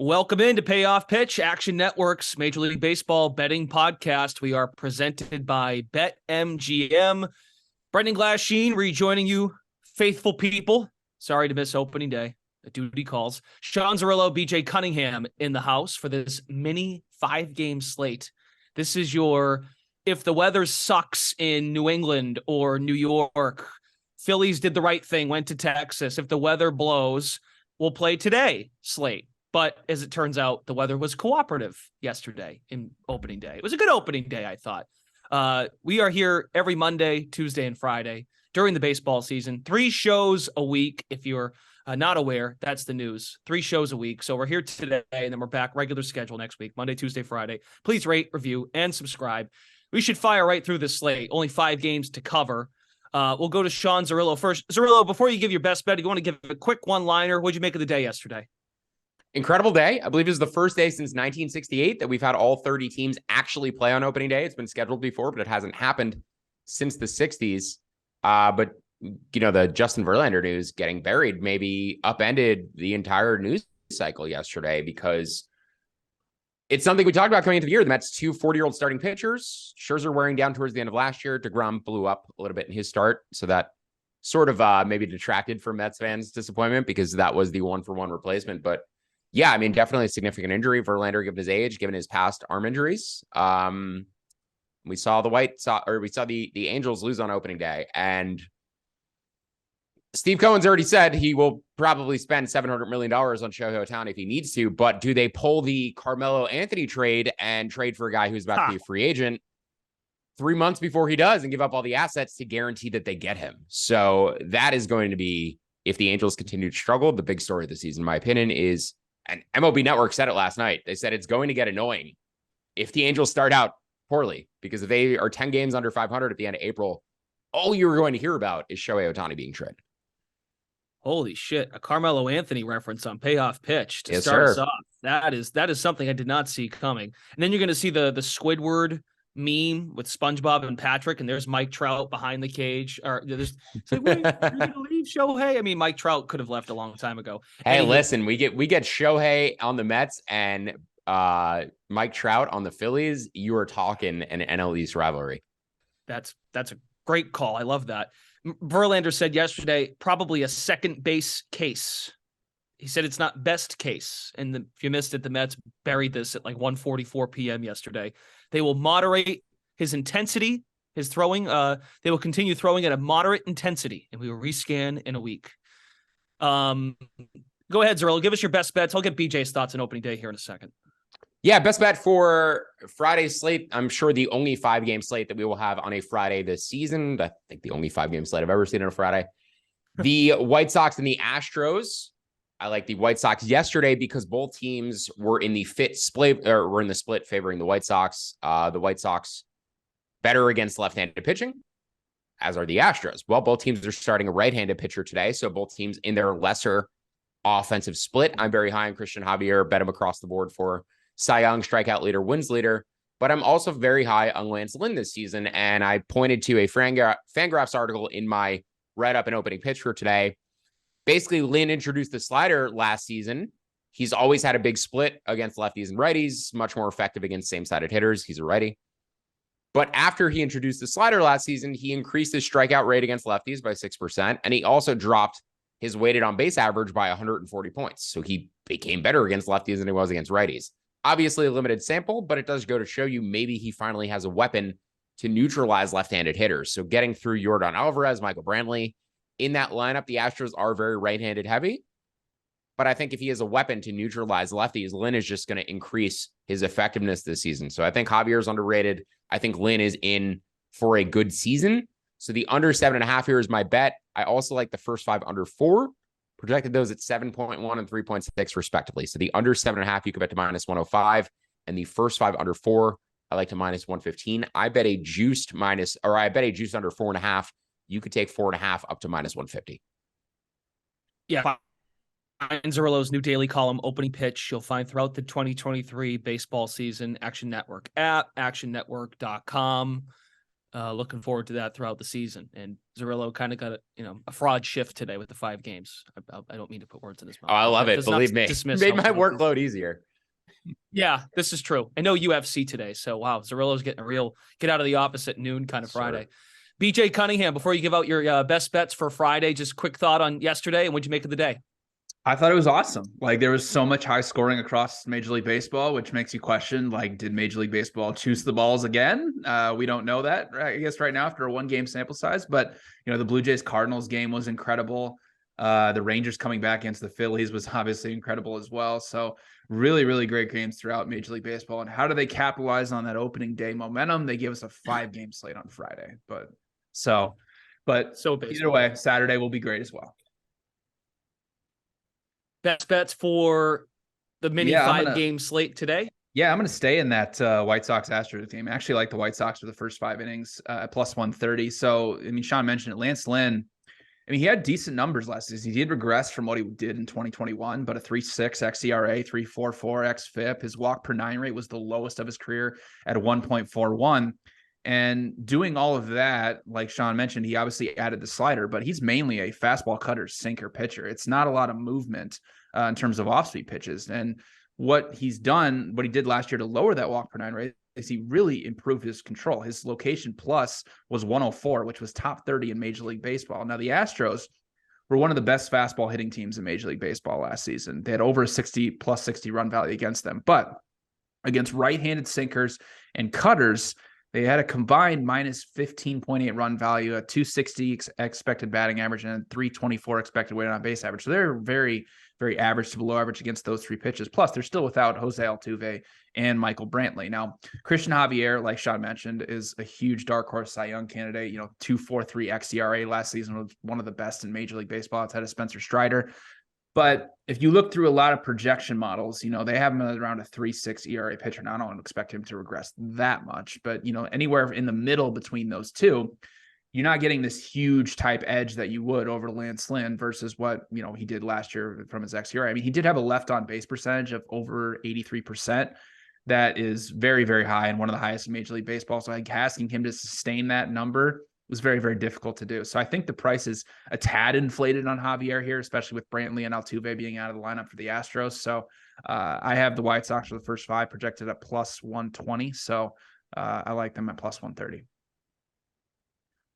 Welcome in to Payoff Pitch, Action Network's Major League Baseball betting podcast. We are presented by BetMGM. Brendan Glasheen rejoining you, faithful people. Sorry to miss opening day. The duty calls. Sean Zerillo, BJ Cunningham in the house for this mini 5-game slate. This is your, if the weather sucks in New England or New York, Phillies did the right thing, went to Texas. If the weather blows, we'll play today slate. But as it turns out, the weather was cooperative yesterday in opening day. It was a good opening day, I thought. We are here every Monday, Tuesday, and Friday during the baseball season. 3 shows a week. If you're not aware, that's the news. 3 shows a week. So we're here today, and then we're back regular schedule next week, Monday, Tuesday, Friday. Please rate, review, and subscribe. We should fire right through this slate. Only 5 games to cover. We'll go to Sean Zerillo first. Zerillo, before you give your best bet, if you want to give a quick one-liner, what'd you make of the day yesterday? Incredible day. I believe it was the first day since 1968 that we've had all 30 teams actually play on opening day. It's been scheduled before, but it hasn't happened since the 60s. But, you know, the Justin Verlander news getting buried maybe upended the entire news cycle yesterday because it's something we talked about coming into the year. The Mets' 2 40-year-old starting pitchers. Scherzer wearing down towards the end of last year. DeGrom blew up a little bit in his start. So that sort of maybe detracted from Mets fans' disappointment because that was the 1-for-1 replacement. But yeah, I mean, definitely a significant injury. Verlander, given his age, given his past arm injuries. We saw the Angels lose on opening day, and Steve Cohen's already said he will probably spend $700 million on Shohei Ohtani if he needs to. But do they pull the Carmelo Anthony trade and trade for a guy who's about to be a free agent 3 months before he does and give up all the assets to guarantee that they get him? So that is going to be, if the Angels continue to struggle, the big story of the season, in my opinion, is. And MLB Network said it last night. They said it's going to get annoying if the Angels start out poorly, because if they are 10 games under 500 at the end of April, all you're going to hear about is Shohei Ohtani being traded. Holy shit. A Carmelo Anthony reference on Payoff Pitch to Yes, start us sir. off. That is something I did not see coming. And then you're going to see the Squidward meme with SpongeBob and Patrick, and there's Mike Trout behind the cage. Or there's it's like, wait, you're going to leave Shohei? I mean, Mike Trout could have left a long time ago. Hey, listen, we get Shohei on the Mets and Mike Trout on the Phillies. You are talking an NL East rivalry. That's a great call. I love that. Verlander said yesterday, probably a second base case. He said it's not best case. And if you missed it, the Mets buried this at like 1:44 p.m. yesterday. They will moderate his intensity, his throwing. They will continue throwing at a moderate intensity, and we will rescan in a week. Go ahead, Zerillo. Give us your best bets. I'll get BJ's thoughts on opening day here in a second. Yeah, best bet for Friday's slate. I'm sure the only 5-game slate that we will have on a Friday this season. I think the only 5-game slate I've ever seen on a Friday. The White Sox and the Astros. I like the White Sox yesterday because both teams were in the split favoring the White Sox. The White Sox better against left-handed pitching, as are the Astros. Well, both teams are starting a right-handed pitcher today, so both teams in their lesser offensive split. I'm very high on Christian Javier, bet him across the board for Cy Young, strikeout leader, wins leader. But I'm also very high on Lance Lynn this season, and I pointed to a Fangraphs article in my write-up and opening pitch for today. Basically, Lynn introduced the slider last season. He's always had a big split against lefties and righties, much more effective against same-sided hitters. He's a righty. But after he introduced the slider last season, he increased his strikeout rate against lefties by 6%, and he also dropped his weighted on-base average by 140 points. So he became better against lefties than he was against righties. Obviously, a limited sample, but it does go to show you maybe he finally has a weapon to neutralize left-handed hitters. So getting through Yordan Alvarez, Michael Brantley, in that lineup, the Astros are very right-handed heavy. But I think if he has a weapon to neutralize lefties, Lynn is just going to increase his effectiveness this season. So I think Javier is underrated. I think Lynn is in for a good season. So the under 7.5 here is my bet. I also like the first 5 under 4. Projected those at 7.1 and 3.6 respectively. So the under 7.5, you could bet to -105. And the first 5 under 4, I like to -115. I bet a juiced under 4.5. You could take 4.5 up to -150. Yeah. Find Zerillo's new daily column, Opening Pitch. You'll find throughout the 2023 baseball season, Action Network app, actionnetwork.com. Looking forward to that throughout the season. And Zerillo kind of got a fraud shift today with the 5 games. I don't mean to put words in his mouth. Oh, I love it. Believe me, made my workload easier. Yeah, this is true. I know UFC today, so wow, Zerillo's getting a real get out of the office at noon kind of Friday. BJ Cunningham, before you give out your best bets for Friday, just quick thought on yesterday and what'd you make of the day? I thought it was awesome. Like, there was so much high scoring across Major League Baseball, which makes you question, like, did Major League Baseball choose the balls again? We don't know that, I guess, right now after a 1-game sample size. But, the Blue Jays Cardinals game was incredible. The Rangers coming back against the Phillies was obviously incredible as well. So really, really great games throughout Major League Baseball. And how do they capitalize on that opening day momentum? They give us a 5-game slate on Friday. But either way, Saturday will be great as well. Best bets for the mini 5-game slate today? Yeah, I'm going to stay in that White Sox-Astros game. I actually like the White Sox for the first 5 innings at plus 130. So, Sean mentioned it. Lance Lynn, he had decent numbers last season. He did regress from what he did in 2021, but a 3.6 xERA, 3.44 xFIP. His walk per 9 rate was the lowest of his career at 1.41. And doing all of that, like Sean mentioned, he obviously added the slider, but he's mainly a fastball cutter, sinker pitcher. It's not a lot of movement in terms of off-speed pitches. And what he did last year to lower that walk per 9 rate is he really improved his control. His location plus was 104, which was top 30 in Major League Baseball. Now, the Astros were one of the best fastball hitting teams in Major League Baseball last season. They had over a 60 run value against them, but against right-handed sinkers and cutters, they had a combined minus 15.8 run value, a 260 expected batting average, and a 324 expected weighted on base average. So they're very, very average to below average against those 3 pitches. Plus, they're still without Jose Altuve and Michael Brantley. Now, Christian Javier, like Sean mentioned, is a huge dark horse Cy Young candidate. 2.43 xERA last season was one of the best in Major League Baseball outside of Spencer Strider. But if you look through a lot of projection models, they have him around a 3.6 ERA pitcher. Now, I don't expect him to regress that much, but, anywhere in the middle between those two, you're not getting this huge type edge that you would over Lance Lynn versus what, he did last year from his xERA. He did have a left on base percentage of over 83%. That is very, very high and one of the highest in Major League Baseball. So asking him to sustain that number was very, very difficult to do. So I think the price is a tad inflated on Javier here, especially with Brantley and Altuve being out of the lineup for the Astros. So I have the White Sox for the first 5 projected at plus 120. So I like them at plus 130.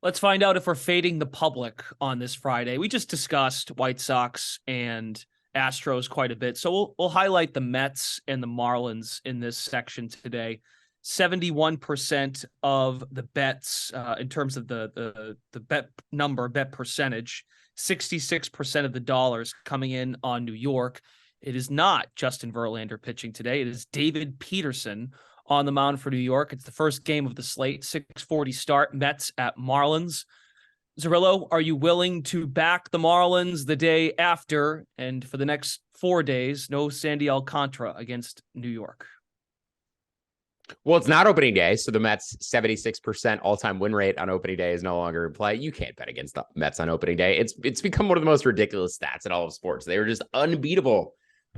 Let's find out if we're fading the public on this Friday. We just discussed White Sox and Astros quite a bit. So we'll highlight the Mets and the Marlins in this section today. 71% of the bets in terms of the bet percentage, 66% of the dollars coming in on New York. It is not Justin Verlander pitching today. It is David Peterson on the mound for New York. It's the first game of the slate, 6:40 start, Mets at Marlins. Zerillo, are you willing to back the Marlins the day after and for the next 4 days, no Sandy Alcantara against New York? Well, it's not opening day, so the Mets' 76% all-time win rate on opening day is no longer in play. You can't bet against the Mets on opening day. It's become one of the most ridiculous stats in all of sports. They were just unbeatable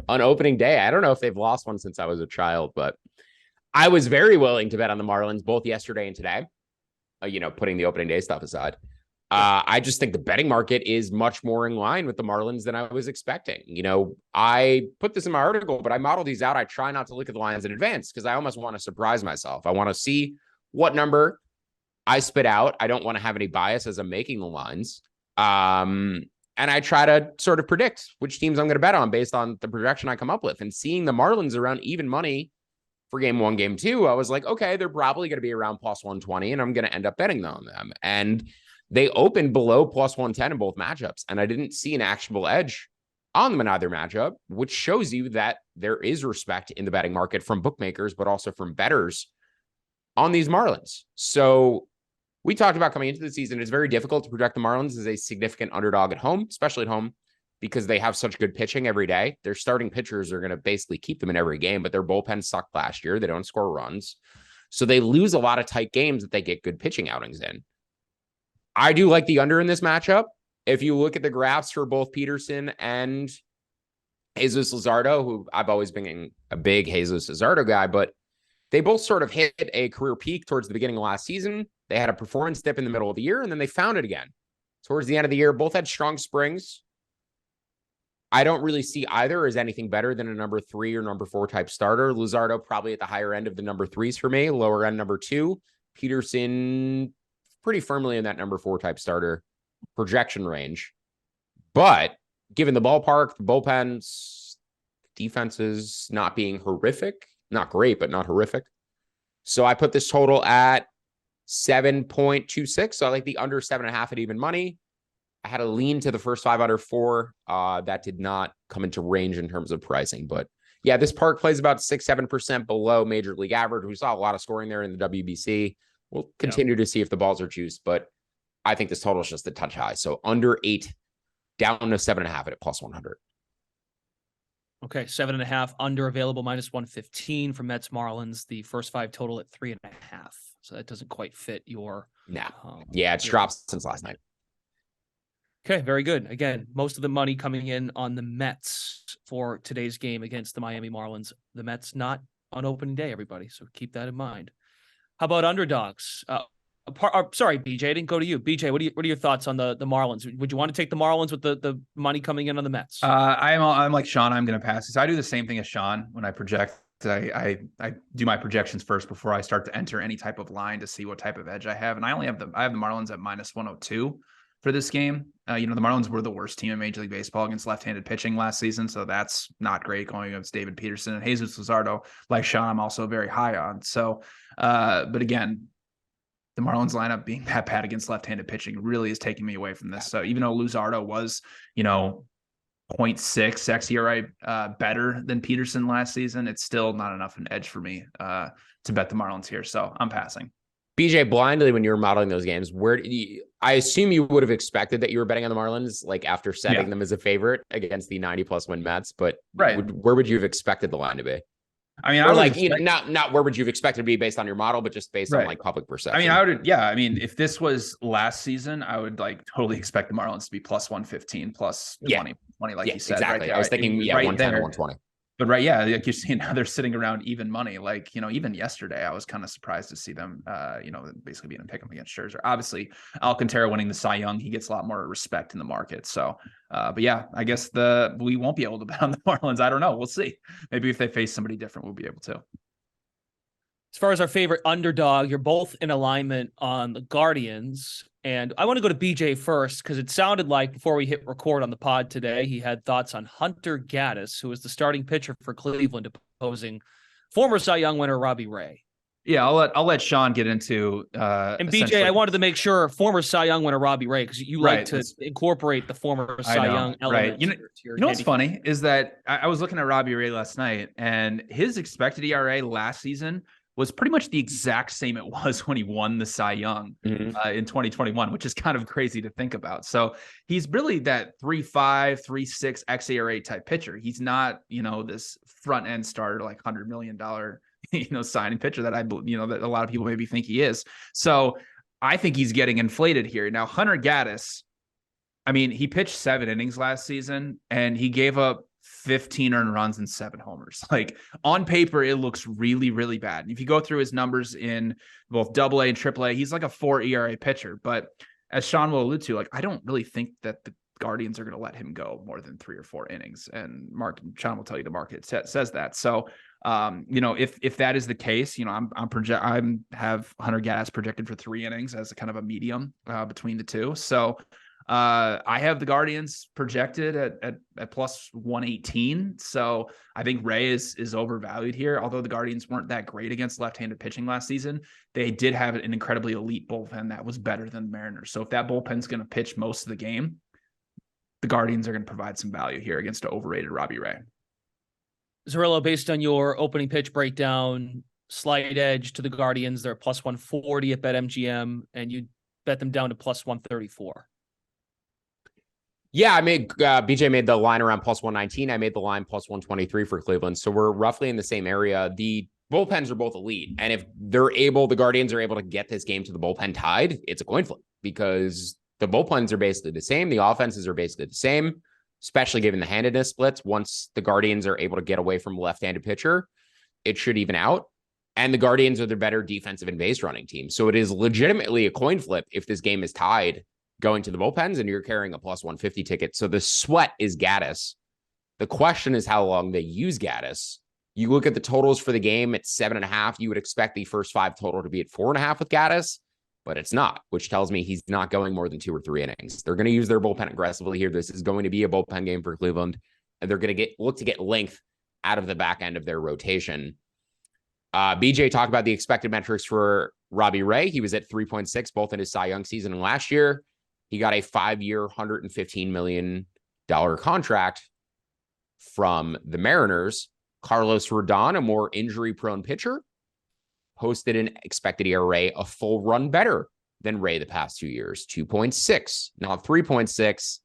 on opening day. I don't know if they've lost one since I was a child, but I was very willing to bet on the Marlins both yesterday and today, putting the opening day stuff aside. I just think the betting market is much more in line with the Marlins than I was expecting. I put this in my article, but I model these out. I try not to look at the lines in advance because I almost want to surprise myself. I want to see what number I spit out. I don't want to have any bias as I'm making the lines. And I try to sort of predict which teams I'm going to bet on based on the projection I come up with. And seeing the Marlins around even money for game 1, game 2, I was like, okay, they're probably going to be around plus 120 and I'm going to end up betting on them. And they opened below plus 110 in both matchups, and I didn't see an actionable edge on them in either matchup, which shows you that there is respect in the betting market from bookmakers, but also from bettors on these Marlins. So we talked about coming into the season, it's very difficult to project the Marlins as a significant underdog at home, especially at home, because they have such good pitching every day. Their starting pitchers are going to basically keep them in every game, but their bullpen sucked last year. They don't score runs. So they lose a lot of tight games that they get good pitching outings in. I do like the under in this matchup. If you look at the graphs for both Peterson and Jesus Luzardo, who I've always been a big Jesus Luzardo guy, but they both sort of hit a career peak towards the beginning of last season. They had a performance dip in the middle of the year, and then they found it again. Towards the end of the year, both had strong springs. I don't really see either as anything better than a number 3 or number 4 type starter. Luzardo probably at the higher end of the number 3s for me, lower end number 2. Peterson pretty firmly in that number 4 type starter projection range. But given the ballpark, the bullpens, defenses not being horrific, not great, but not horrific. So I put this total at 7.26. So I like the under 7.5 at even money. I had a lean to the first 5 under 4. That did not come into range in terms of pricing. But yeah, this park plays about 6-7% below major league average. We saw a lot of scoring there in the WBC. We'll continue to see if the balls are juiced, but I think this total is just a touch high. So under 8, down to 7.5 at plus 100. Okay, 7.5 under available -115 for Mets Marlins. The first 5 total at 3.5. So that doesn't quite fit your. Yeah, it's dropped since last night. Okay, very good. Again, most of the money coming in on the Mets for today's game against the Miami Marlins. The Mets not on opening day, everybody. So keep that in mind. How about underdogs? Sorry, BJ, I didn't go to you. BJ, what are your thoughts on the Marlins? Would you want to take the Marlins with the money coming in on the Mets? I'm like Sean. I'm going to pass this. I do the same thing as Sean when I project. I do my projections first before I start to enter any type of line to see what type of edge I have. And I have the Marlins at -102 for this game. The Marlins were the worst team in Major League Baseball against left-handed pitching last season, so that's not great going against David Peterson and Jesus Luzardo. Like Sean, I'm also very high on. So, but again, the Marlins lineup being that bad against left-handed pitching really is taking me away from this. So even though Luzardo was, 0.6 xERA better than Peterson last season, it's still not enough an edge for me to bet the Marlins here. So I'm passing. BJ, blindly, when you were modeling those games, I assume you would have expected that you were betting on the Marlins, like after setting them as a favorite against the 90+ win Mets, but where would you have expected the line to be? I mean, not where would you have expected to be based on your model, but just based on like public perception. I mean, if this was last season, I would like totally expect the Marlins to be +115, +20, like you said. Exactly. Right, I was thinking, 110 or 120. But like you're seeing now they're sitting around even money. Like, even yesterday, I was kind of surprised to see them, basically being a pick 'em against Scherzer. Obviously, Alcantara winning the Cy Young, he gets a lot more respect in the market. So, but yeah, I guess we won't be able to bet on the Marlins. I don't know. We'll see. Maybe if they face somebody different, we'll be able to. As far as our favorite underdog, you're both in alignment on the Guardians. And I want to go to BJ first because it sounded like before we hit record on the pod today, he had thoughts on Hunter Gaddis, who is the starting pitcher for Cleveland, opposing former Cy Young winner Robbie Ray. Yeah, I'll let Sean get into. And BJ, I wanted to make sure former Cy Young winner Robbie Ray, because you like to incorporate the former Cy Young element. Right. You know what's funny is that I was looking at Robbie Ray last night, and his expected ERA last season was pretty much the exact same it was when he won the Cy Young in 2021, which is kind of crazy to think about. So he's really that 3.5, 3.6 xERA type pitcher. He's not, this front end starter, like $100 million, signing pitcher that that a lot of people maybe think he is. So I think he's getting inflated here. Now, Hunter Gaddis, I mean, he pitched 7 innings last season and he gave up 15 earned runs and 7 homers. Like on paper, it looks really, really bad. And if you go through his numbers in both AA and AAA, he's like a 4 ERA pitcher. But as Sean will allude to, like, I don't really think that the Guardians are going to let him go more than 3 or 4 innings. And Sean will tell you the market says that. So, if that is the case, I have Hunter Gaddis projected for 3 innings as a kind of a medium between the two. So, I have the Guardians projected at plus 118. So I think Ray is overvalued here. Although the Guardians weren't that great against left-handed pitching last season, they did have an incredibly elite bullpen that was better than the Mariners. So if that bullpen's going to pitch most of the game, the Guardians are going to provide some value here against an overrated Robbie Ray. Zerillo, based on your opening pitch breakdown, slight edge to the Guardians, they're plus 140 at BetMGM, and you bet them down to plus 134. Yeah, BJ made the line around plus 119. I made the line plus 123 for Cleveland. So we're roughly in the same area. The bullpens are both elite. And if the Guardians are able to get this game to the bullpen tied, it's a coin flip because the bullpens are basically the same. The offenses are basically the same, especially given the handedness splits. Once the Guardians are able to get away from a left-handed pitcher, it should even out. And the Guardians are the better defensive and base running team. So it is legitimately a coin flip if this game is tied going to the bullpens and you're carrying a plus 150 ticket. So the sweat is Gaddis. The question is how long they use Gaddis. You look at the totals for the game at 7.5. You would expect the first 5 total to be at 4.5 with Gaddis, but it's not, which tells me he's not going more than 2 or 3 innings. They're going to use their bullpen aggressively here. This is going to be a bullpen game for Cleveland, and they're going to look to get length out of the back end of their rotation. BJ talked about the expected metrics for Robbie Ray. He was at 3.6, both in his Cy Young season and last year. He got a 5-year, $115 million contract from the Mariners. Carlos Rodon, a more injury-prone pitcher, posted an expected ERA a full run better than Ray the past 2 years, 2.6, not 3.6.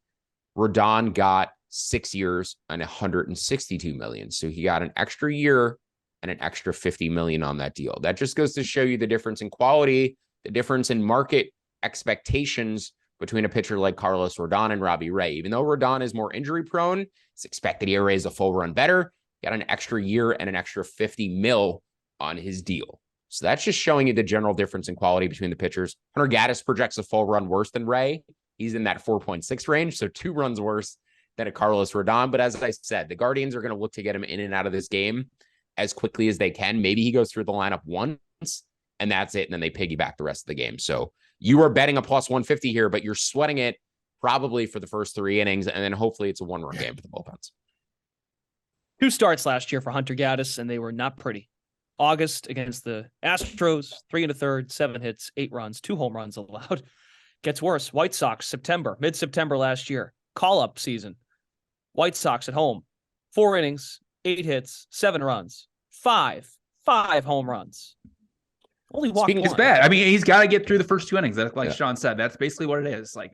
Rodon got 6 years and $162 million. So he got an extra year and an extra $50 million on that deal. That just goes to show you the difference in quality, the difference in market expectations between a pitcher like Carlos Rodon and Robbie Ray. Even though Rodon is more injury-prone, his expected ERA is a full run better. Got an extra year and an extra 50 mil on his deal. So that's just showing you the general difference in quality between the pitchers. Hunter Gaddis projects a full run worse than Ray. He's in that 4.6 range, so 2 runs worse than a Carlos Rodon. But as I said, the Guardians are going to look to get him in and out of this game as quickly as they can. Maybe he goes through the lineup once, and that's it, and then they piggyback the rest of the game. So you are betting a plus 150 here, but you're sweating it probably for the first 3 innings, and then hopefully it's a 1-run game for the bullpens. 2 starts last year for Hunter Gaddis, and they were not pretty. August against the Astros, 3 1/3, 7 hits, 8 runs, 2 home runs allowed. Gets worse. White Sox, September, mid-September last year. Call-up season. White Sox at home. 4 innings, 8 hits, 7 runs, 5 home runs. Only walked 1. It's bad. I mean, he's got to get through the first 2 innings. Like Sean said, that's basically what it is. Like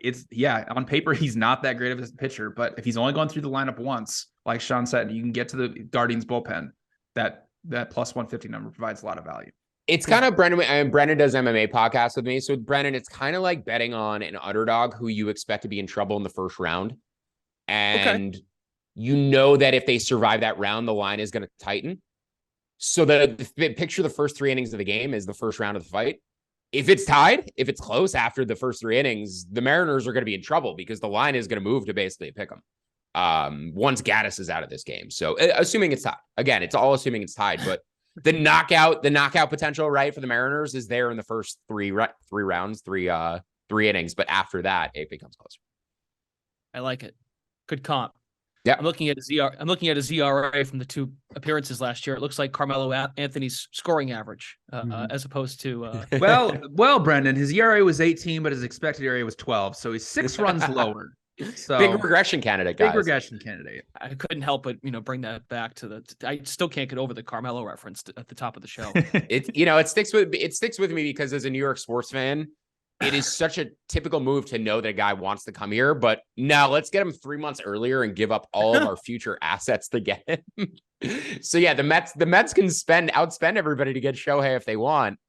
on paper, he's not that great of a pitcher, but if he's only going through the lineup once, like Sean said, you can get to the Guardians bullpen. That plus 150 number provides a lot of value. It's kind of Brendan. And Brendan does MMA podcasts with me. So with Brendan, it's kind of like betting on an underdog who you expect to be in trouble in the first round. And you know that if they survive that round, the line is going to tighten. So the picture the first 3 innings of the game is the first round of the fight. If it's tied, if it's close after the first 3 innings, the Mariners are going to be in trouble because the line is going to move to basically pick them once Gaddis is out of this game. So assuming it's tied, again, it's all assuming it's tied, but the knockout potential, right, for the Mariners is there in the first 3 rounds, 3 innings. But after that, it becomes closer. I like it. Good comp. Yeah, I'm looking at his ERA from the 2 appearances last year. It looks like Carmelo Anthony's scoring average, as opposed to. Well, Brendan, his ERA was 18, but his expected ERA was 12, so he's 6 runs lower. So big regression candidate, guys. Big regression candidate. I couldn't help but bring that back to I still can't get over the Carmelo reference at the top of the show. It sticks with me because as a New York sports fan, it is such a typical move to know that a guy wants to come here, but no, let's get him 3 months earlier and give up all of our future assets to get him. So yeah, the Mets can outspend everybody to get Shohei if they want.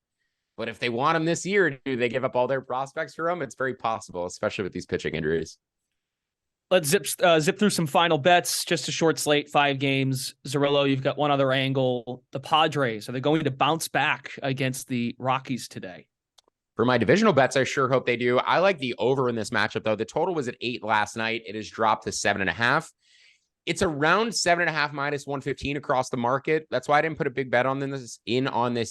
But if they want him this year, do they give up all their prospects for him? It's very possible, especially with these pitching injuries. Let's zip through some final bets. Just a short slate, 5 games. Zerillo, you've got one other angle. The Padres, are they going to bounce back against the Rockies today? For my divisional bets, I sure hope they do. I like the over in this matchup, though. The total was at 8 last night. It has dropped to 7.5. It's around 7.5 minus 115 across the market. That's why I didn't put a big bet on this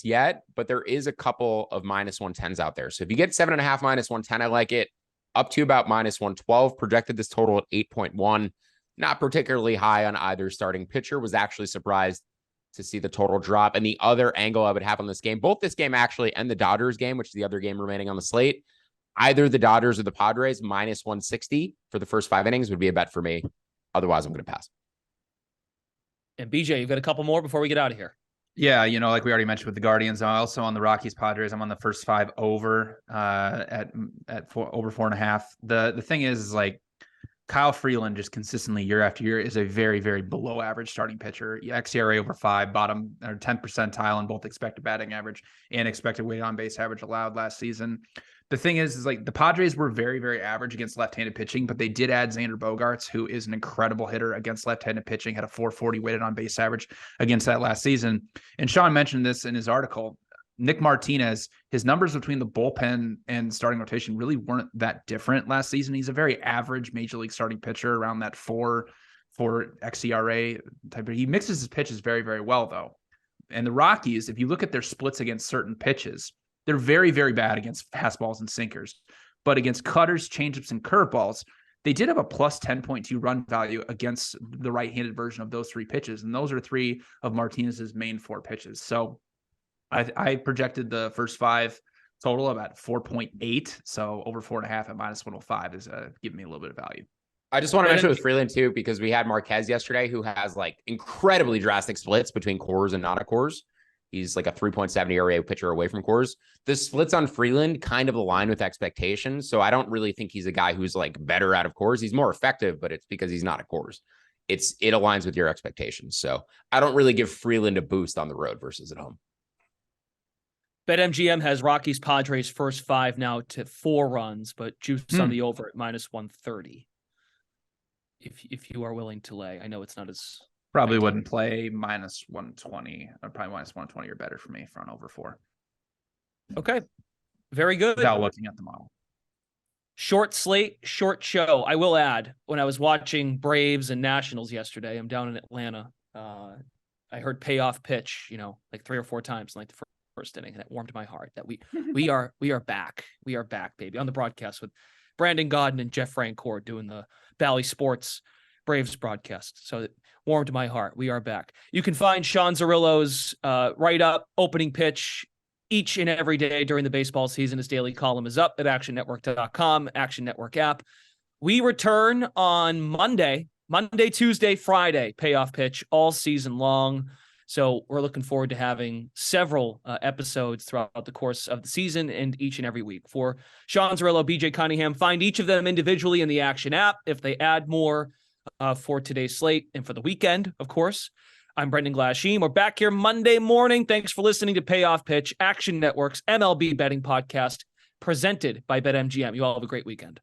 yet, but there is a couple of minus 110s out there. So if you get 7.5 minus 110, I like it. Up to about minus 112, projected this total at 8.1. Not particularly high on either starting pitcher. Was actually surprised to see the total drop. And the other angle I would have on this game, both this game actually and the Dodgers game, which is the other game remaining on the slate, either the Dodgers or the Padres, minus 160 for the first 5 innings would be a bet for me. Otherwise, I'm going to pass. And BJ, you've got a couple more before we get out of here. Yeah, like we already mentioned with the Guardians, I'm also on the Rockies Padres. I'm on the first 5 over at over 4.5. The thing is like Kyle Freeland just consistently year after year is a very, very below average starting pitcher. xERA over 5, bottom or 10th percentile in both expected batting average and expected weighted on base average allowed last season. The thing is like the Padres were very, very average against left-handed pitching, but they did add Xander Bogaerts, who is an incredible hitter against left-handed pitching, had a 440 weighted on base average against that last season. And Sean mentioned this in his article. Nick Martinez, his numbers between the bullpen and starting rotation really weren't that different last season. He's a very average major league starting pitcher around that 4 xERA type. He mixes his pitches very, very well, though. And the Rockies, if you look at their splits against certain pitches, they're very, very bad against fastballs and sinkers. But against cutters, changeups, and curveballs, they did have a plus 10.2 run value against the right-handed version of those 3 pitches. And those are 3 of Martinez's main 4 pitches. So I projected the first 5 total about 4.8. So over 4.5 at minus 105 is giving me a little bit of value. I just want to mention with Freeland too, because we had Marquez yesterday, who has like incredibly drastic splits between cores and not a cores. He's like a 3.7 ERA pitcher away from cores. The splits on Freeland kind of align with expectations. So I don't really think he's a guy who's like better out of cores. He's more effective, but it's because he's not a cores. It aligns with your expectations. So I don't really give Freeland a boost on the road versus at home. BetMGM has Rockies Padres first 5 now to 4 runs, but juice on the over at minus 130. If you are willing to lay, I know it's not as probably wouldn't play minus 120 or probably minus 120 or better for me for an over 4. Okay, very good. Without looking at the model. Short slate, short show. I will add, when I was watching Braves and Nationals yesterday, I'm down in Atlanta. I heard payoff pitch, like 3 or 4 times in like the first inning, and it warmed my heart that we are back. We are back, baby, on the broadcast with Brandon Godden and Jeff Francoeur doing the Bally Sports Braves broadcast. So it warmed my heart. We are back. You can find Sean Zerillo's write-up, opening pitch each and every day during the baseball season. His daily column is up at actionnetwork.com, Action Network app. We return on Monday, Tuesday, Friday, payoff pitch all season long. So we're looking forward to having several episodes throughout the course of the season and each and every week. For Sean Zerillo, BJ Cunningham, find each of them individually in the Action app. If they add more for today's slate and for the weekend, of course, I'm Brendan Glasheen. We're back here Monday morning. Thanks for listening to Payoff Pitch, Action Network's MLB betting podcast, presented by BetMGM. You all have a great weekend.